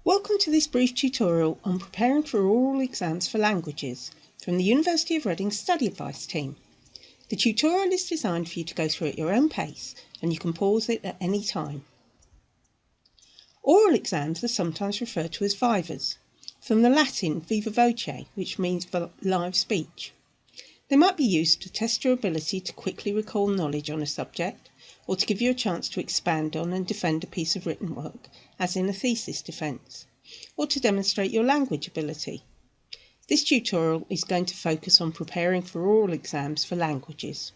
Welcome to this brief tutorial on preparing for oral exams for languages from the University of Reading Study Advice team. The tutorial is designed for you to go through at your own pace and you can pause it at any time. Oral exams are sometimes referred to as vivas, from the Latin viva voce, which means live speech. They might be used to test your ability to quickly recall knowledge on a subject, or to give you a chance to expand on and defend a piece of written work, as in a thesis defence, or to demonstrate your language ability. This tutorial is going to focus on preparing for oral exams for languages.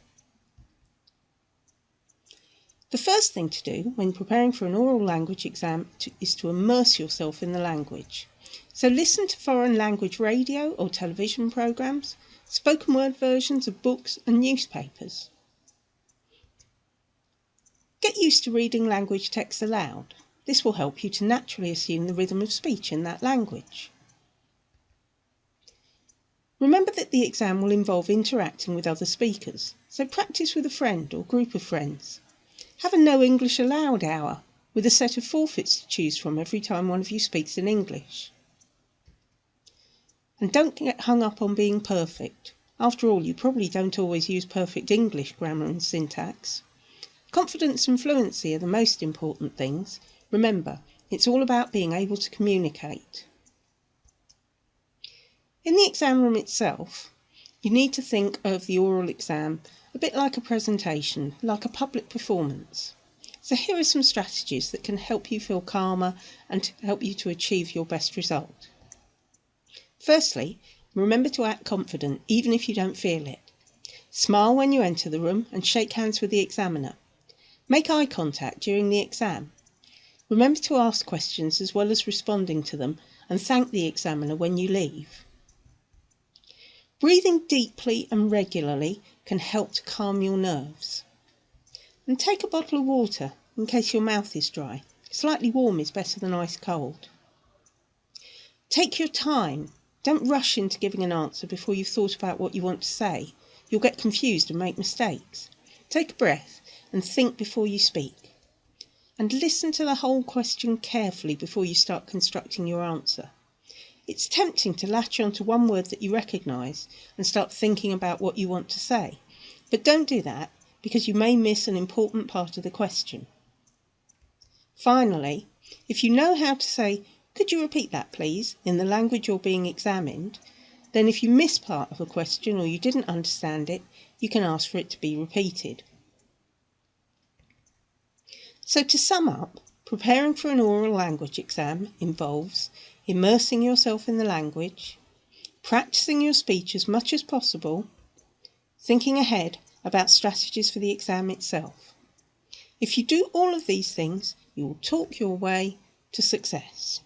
The first thing to do when preparing for an oral language exam is to immerse yourself in the language. So listen to foreign language radio or television programmes, spoken word versions of books and newspapers. Get used to reading language text aloud. This will help you to naturally assume the rhythm of speech in that language. Remember that the exam will involve interacting with other speakers, so practice with a friend or group of friends. Have a No English Allowed hour, with a set of forfeits to choose from every time one of you speaks in English. And don't get hung up on being perfect. After all, you probably don't always use perfect English grammar and syntax. Confidence and fluency are the most important things. Remember, it's all about being able to communicate. In the exam room itself, you need to think of the oral exam a bit like a presentation, like a public performance. So here are some strategies that can help you feel calmer and help you to achieve your best result. Firstly, remember to act confident even if you don't feel it. Smile when you enter the room and shake hands with the examiner. Make eye contact during the exam. Remember to ask questions as well as responding to them, and thank the examiner when you leave. Breathing deeply and regularly can help to calm your nerves. And take a bottle of water in case your mouth is dry. Slightly warm is better than ice cold. Take your time. Don't rush into giving an answer before you've thought about what you want to say. You'll get confused and make mistakes. Take a breath and think before you speak. And listen to the whole question carefully before you start constructing your answer. It's tempting to latch onto one word that you recognise and start thinking about what you want to say. But don't do that, because you may miss an important part of the question. Finally, if you know how to say, "Could you repeat that please?" in the language you're being examined, then if you miss part of a question or you didn't understand it, you can ask for it to be repeated. So to sum up, preparing for an oral language exam involves immersing yourself in the language, practicing your speech as much as possible, thinking ahead about strategies for the exam itself. If you do all of these things, you will talk your way to success.